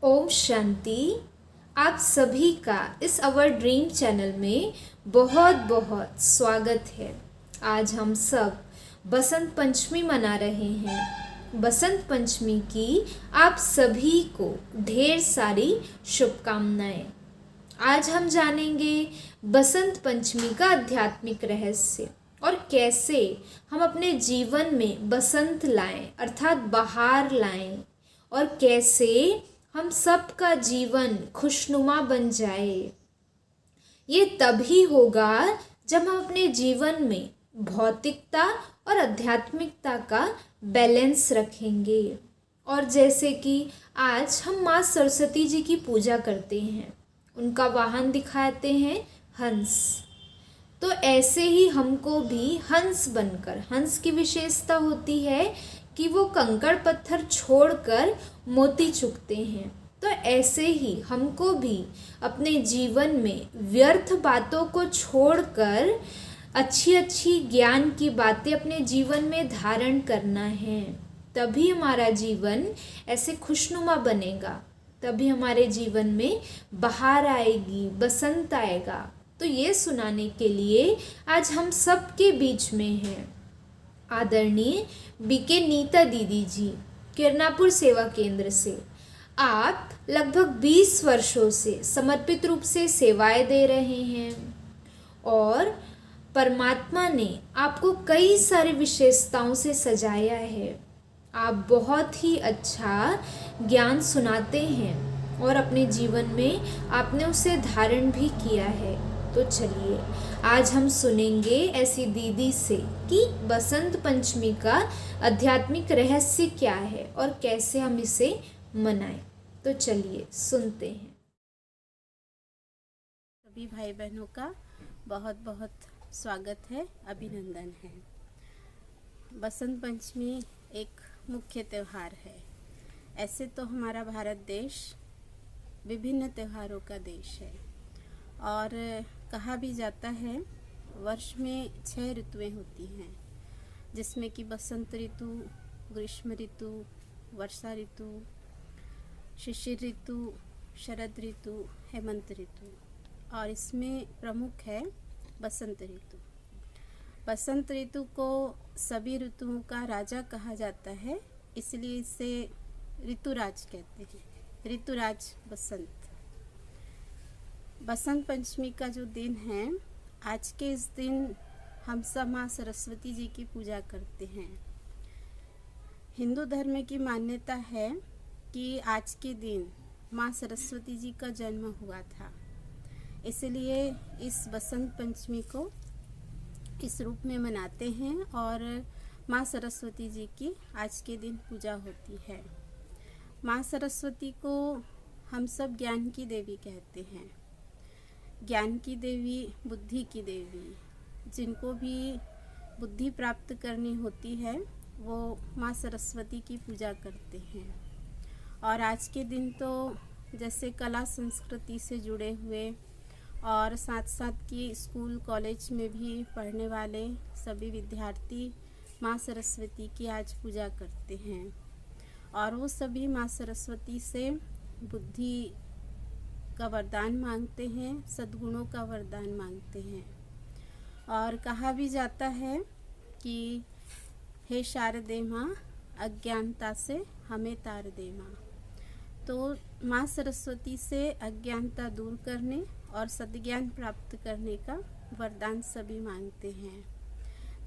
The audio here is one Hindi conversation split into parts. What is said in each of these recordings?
ओम शांति। आप सभी का इस अवर ड्रीम चैनल में बहुत बहुत स्वागत है। आज हम सब बसंत पंचमी मना रहे हैं। बसंत पंचमी की आप सभी को ढेर सारी शुभकामनाएं। आज हम जानेंगे बसंत पंचमी का आध्यात्मिक रहस्य और कैसे हम अपने जीवन में बसंत लाएं अर्थात बहार लाएं और कैसे हम सबका जीवन खुशनुमा बन जाए। ये तभी होगा जब हम अपने जीवन में भौतिकता और आध्यात्मिकता का बैलेंस रखेंगे। और जैसे कि आज हम माँ सरस्वती जी की पूजा करते हैं, उनका वाहन दिखाते हैं हंस। तो ऐसे ही हमको भी हंस बनकर, हंस की विशेषता होती है कि वो कंकड़ पत्थर छोड़कर मोती चुगते हैं। तो ऐसे ही हमको भी अपने जीवन में व्यर्थ बातों को छोड़कर अच्छी अच्छी ज्ञान की बातें अपने जीवन में धारण करना है। तभी हमारा जीवन ऐसे खुशनुमा बनेगा, तभी हमारे जीवन में बहार आएगी, बसंत आएगा। तो ये सुनाने के लिए आज हम सबके बीच में हैं आदरणीय बीके नीता दीदी जी, किरनापुर सेवा केंद्र से। आप लगभग 20 वर्षों से समर्पित रूप से सेवाएं दे रहे हैं और परमात्मा ने आपको कई सारी विशेषताओं से सजाया है। आप बहुत ही अच्छा ज्ञान सुनाते हैं और अपने जीवन में आपने उसे धारण भी किया है। तो चलिए आज हम सुनेंगे ऐसी दीदी से कि बसंत पंचमी का आध्यात्मिक रहस्य क्या है और कैसे हम इसे मनाएं। तो चलिए सुनते हैं। सभी भाई बहनों का बहुत बहुत स्वागत है, अभिनंदन है। बसंत पंचमी एक मुख्य त्यौहार है। ऐसे तो हमारा भारत देश विभिन्न त्योहारों का देश है और कहा भी जाता है वर्ष में 6 ऋतुएं होती हैं, जिसमें कि बसंत ऋतु, ग्रीष्म ऋतु, वर्षा ऋतु, शिशिर ऋतु, शरद ऋतु, हेमंत ऋतु और इसमें प्रमुख है बसंत ऋतु। बसंत ऋतु को सभी ऋतुओं का राजा कहा जाता है, इसलिए इसे ऋतुराज कहते हैं। ऋतुराज बसंत। बसंत पंचमी का जो दिन है, आज के इस दिन हम सब माँ सरस्वती जी की पूजा करते हैं। हिंदू धर्म की मान्यता है कि आज के दिन माँ सरस्वती जी का जन्म हुआ था, इसलिए इस बसंत पंचमी को इस रूप में मनाते हैं और माँ सरस्वती जी की आज के दिन पूजा होती है। माँ सरस्वती को हम सब ज्ञान की देवी कहते हैं। ज्ञान की देवी, बुद्धि की देवी। जिनको भी बुद्धि प्राप्त करनी होती है वो माँ सरस्वती की पूजा करते हैं। और आज के दिन तो जैसे कला संस्कृति से जुड़े हुए और साथ साथ कि स्कूल कॉलेज में भी पढ़ने वाले सभी विद्यार्थी माँ सरस्वती की आज पूजा करते हैं और वो सभी माँ सरस्वती से बुद्धि का वरदान मांगते हैं, सद्गुणों का वरदान मांगते हैं। और कहा भी जाता है कि हे शारदे माँ, अज्ञानता से हमें तार दे माँ। तो माँ सरस्वती से अज्ञानता दूर करने और सद्ज्ञान प्राप्त करने का वरदान सभी मांगते हैं।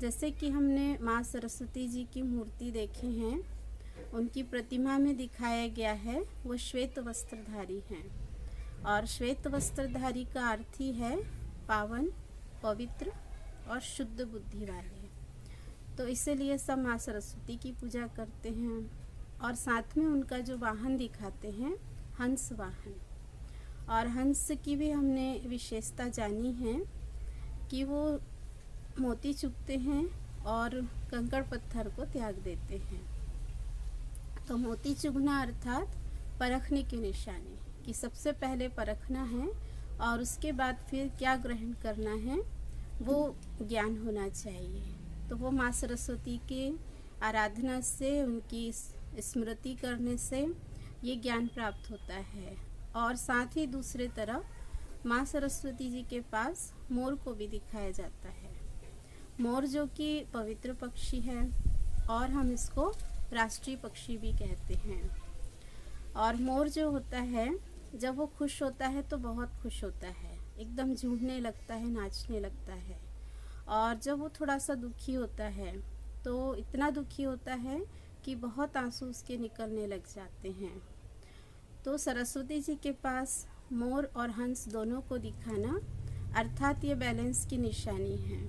जैसे कि हमने माँ सरस्वती जी की मूर्ति देखी हैं, उनकी प्रतिमा में दिखाया गया है वो श्वेत वस्त्रधारी हैं और श्वेत वस्त्रधारी का अर्थ ही है पावन, पवित्र और शुद्ध बुद्धि वाले। तो इसीलिए सब माँ सरस्वती की पूजा करते हैं और साथ में उनका जो वाहन दिखाते हैं हंस वाहन। और हंस की भी हमने विशेषता जानी है कि वो मोती चुगते हैं और कंकड़ पत्थर को त्याग देते हैं। तो मोती चुगना अर्थात परखने की निशानी, कि सबसे पहले परखना है और उसके बाद फिर क्या ग्रहण करना है वो ज्ञान होना चाहिए। तो वो माँ सरस्वती के आराधना से, उनकी स्मृति करने से ये ज्ञान प्राप्त होता है। और साथ ही दूसरे तरफ माँ सरस्वती जी के पास मोर को भी दिखाया जाता है। मोर जो कि पवित्र पक्षी है और हम इसको राष्ट्रीय पक्षी भी कहते हैं। और मोर जो होता है, जब वो खुश होता है तो बहुत खुश होता है, एकदम झूमने लगता है, नाचने लगता है। और जब वो थोड़ा सा दुखी होता है तो इतना दुखी होता है कि बहुत आंसू उसके निकलने लग जाते हैं। तो सरस्वती जी के पास मोर और हंस दोनों को दिखाना अर्थात ये बैलेंस की निशानी है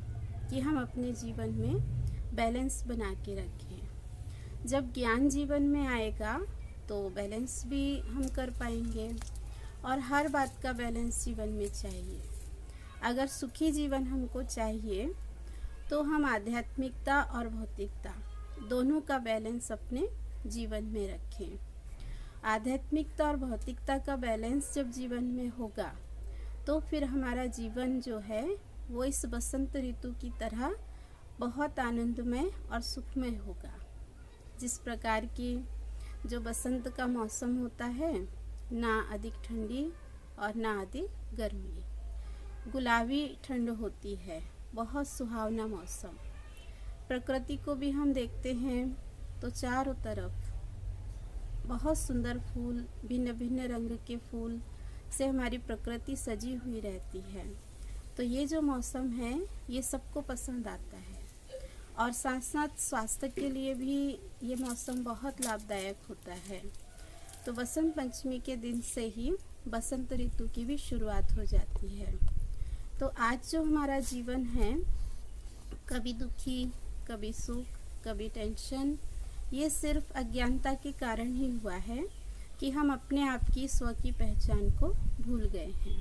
कि हम अपने जीवन में बैलेंस बना के रखें। जब ज्ञान जीवन में आएगा तो बैलेंस भी हम कर पाएंगे। और हर बात का बैलेंस जीवन में चाहिए। अगर सुखी जीवन हमको चाहिए तो हम आध्यात्मिकता और भौतिकता दोनों का बैलेंस अपने जीवन में रखें। आध्यात्मिकता और भौतिकता का बैलेंस जब जीवन में होगा तो फिर हमारा जीवन जो है वो इस बसंत ऋतु की तरह बहुत आनंदमय और सुखमय होगा। जिस प्रकार की जो बसंत का मौसम होता है, ना अधिक ठंडी और ना अधिक गर्मी, गुलाबी ठंड होती है, बहुत सुहावना मौसम। प्रकृति को भी हम देखते हैं तो चारों तरफ बहुत सुंदर फूल, भिन्न भिन्न रंग के फूल से हमारी प्रकृति सजी हुई रहती है। तो ये जो मौसम है ये सबको पसंद आता है। और साथ साथ स्वास्थ्य के लिए भी ये मौसम बहुत लाभदायक होता है। तो बसंत पंचमी के दिन से ही बसंत ऋतु की भी शुरुआत हो जाती है। तो आज जो हमारा जीवन है, कभी दुखी, कभी सुख, कभी टेंशन, ये सिर्फ अज्ञानता के कारण ही हुआ है कि हम अपने आप की स्व की पहचान को भूल गए हैं।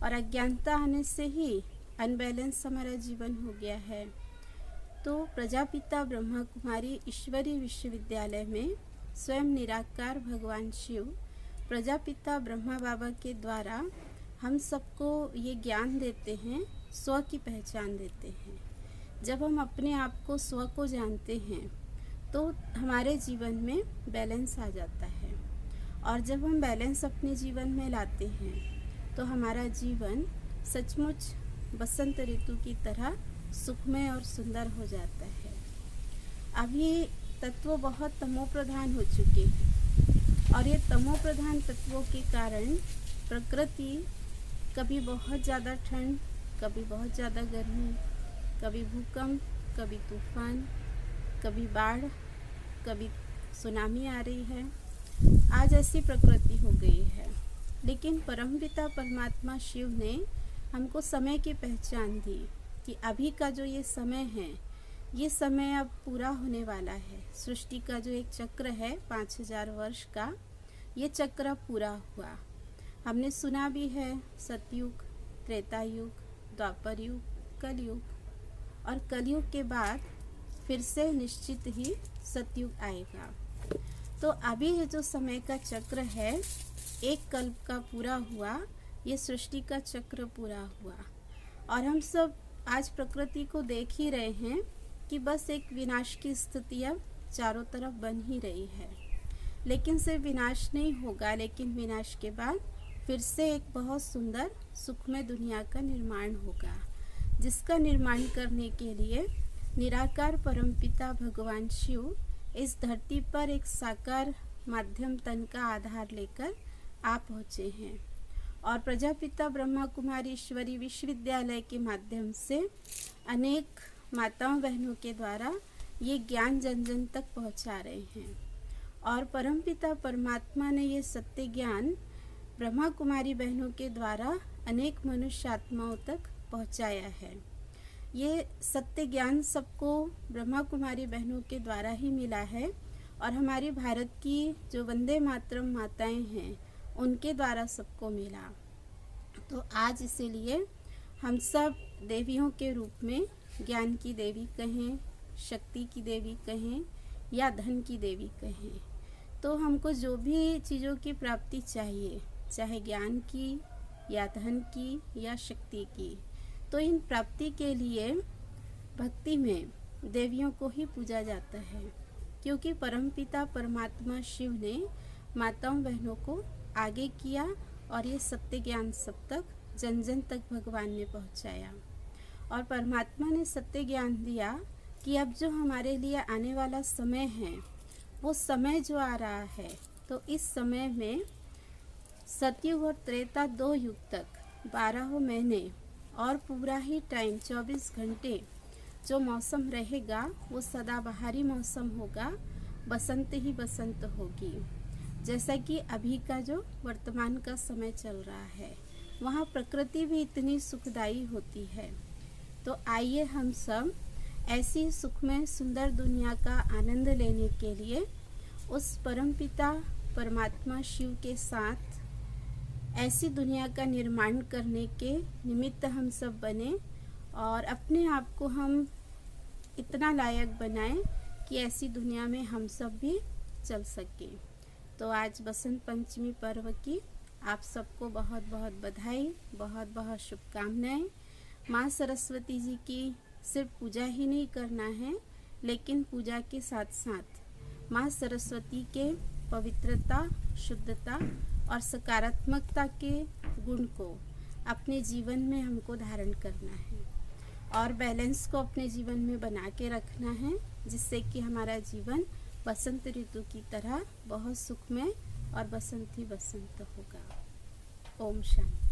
और अज्ञानता आने से ही अनबैलेंस हमारा जीवन हो गया है। तो प्रजापिता ब्रह्मा कुमारी ईश्वरीय विश्वविद्यालय में स्वयं निराकार भगवान शिव प्रजापिता ब्रह्मा बाबा के द्वारा हम सबको ये ज्ञान देते हैं, स्व की पहचान देते हैं। जब हम अपने आप को, स्व को जानते हैं तो हमारे जीवन में बैलेंस आ जाता है। और जब हम बैलेंस अपने जीवन में लाते हैं तो हमारा जीवन सचमुच बसंत ऋतु की तरह सुखमय और सुंदर हो जाता है। अभी तत्व बहुत तमो प्रधान हो चुके हैं और ये तमो प्रधान तत्वों के कारण प्रकृति कभी बहुत ज़्यादा ठंड, कभी बहुत ज़्यादा गर्मी, कभी भूकंप, कभी तूफान, कभी बाढ़, कभी सुनामी आ रही है। आज ऐसी प्रकृति हो गई है। लेकिन परमपिता परमात्मा शिव ने हमको समय की पहचान दी कि अभी का जो ये समय है, ये समय अब पूरा होने वाला है। सृष्टि का जो एक चक्र है 5000 वर्ष का, ये चक्र पूरा हुआ। हमने सुना भी है सतयुग, त्रेता युग, द्वापर युग, कलयुग, और कलयुग के बाद फिर से निश्चित ही सतयुग आएगा। तो अभी ये जो समय का चक्र है, एक कल्प का पूरा हुआ, ये सृष्टि का चक्र पूरा हुआ। और हम सब आज प्रकृति को देख ही रहे हैं कि बस एक विनाश की स्थिति अब चारों तरफ बन ही रही है। लेकिन सिर्फ विनाश नहीं होगा, लेकिन विनाश के बाद फिर से एक बहुत सुंदर सुखमय दुनिया का निर्माण होगा, जिसका निर्माण करने के लिए निराकार परमपिता भगवान शिव इस धरती पर एक साकार माध्यम तन का आधार लेकर आ पहुँचे हैं। और प्रजापिता ब्रह्मा कुमारी ईश्वरी विश्वविद्यालय के माध्यम से अनेक माताओं बहनों के द्वारा ये ज्ञान जन जन तक पहुँचा रहे हैं। और परमपिता परमात्मा ने ये सत्य ज्ञान ब्रह्मा कुमारी बहनों के द्वारा अनेक मनुष्य आत्माओं तक पहुँचाया है। ये सत्य ज्ञान सबको ब्रह्मा कुमारी बहनों के द्वारा ही मिला है। और हमारी भारत की जो वंदे मातरम माताएं हैं, उनके द्वारा सबको मिला। तो आज इसीलिए हम सब देवियों के रूप में ज्ञान की देवी कहें, शक्ति की देवी कहें या धन की देवी कहें, तो हमको जो भी चीज़ों की प्राप्ति चाहिए, चाहे ज्ञान की या धन की या शक्ति की, तो इन प्राप्ति के लिए भक्ति में देवियों को ही पूजा जाता है। क्योंकि परमपिता परमात्मा शिव ने माताओं बहनों को आगे किया और ये सत्य ज्ञान सब तक जन जन तक भगवान ने पहुंचाया। और परमात्मा ने सत्य ज्ञान दिया कि अब जो हमारे लिए आने वाला समय है, वो समय जो आ रहा है, तो इस समय में सतयुग और त्रेता 2 युग तक 12 महीने और पूरा ही टाइम 24 घंटे जो मौसम रहेगा वो सदाबहारी मौसम होगा, बसंत ही बसंत होगी। जैसा कि अभी का जो वर्तमान का समय चल रहा है, वहाँ प्रकृति भी इतनी सुखदायी होती है। तो आइए हम सब ऐसी सुखमय सुंदर दुनिया का आनंद लेने के लिए उस परमपिता परमात्मा शिव के साथ ऐसी दुनिया का निर्माण करने के निमित्त हम सब बने और अपने आप को हम इतना लायक बनाएं कि ऐसी दुनिया में हम सब भी चल सकें। तो आज बसंत पंचमी पर्व की आप सबको बहुत बहुत बधाई, बहुत बहुत शुभकामनाएं। माँ सरस्वती जी की सिर्फ पूजा ही नहीं करना है, लेकिन पूजा के साथ साथ माँ सरस्वती के पवित्रता, शुद्धता और सकारात्मकता के गुण को अपने जीवन में हमको धारण करना है और बैलेंस को अपने जीवन में बना के रखना है, जिससे कि हमारा जीवन बसंत ऋतु की तरह बहुत सुखमय और बसंत ही बसंत होगा। ओम शांति।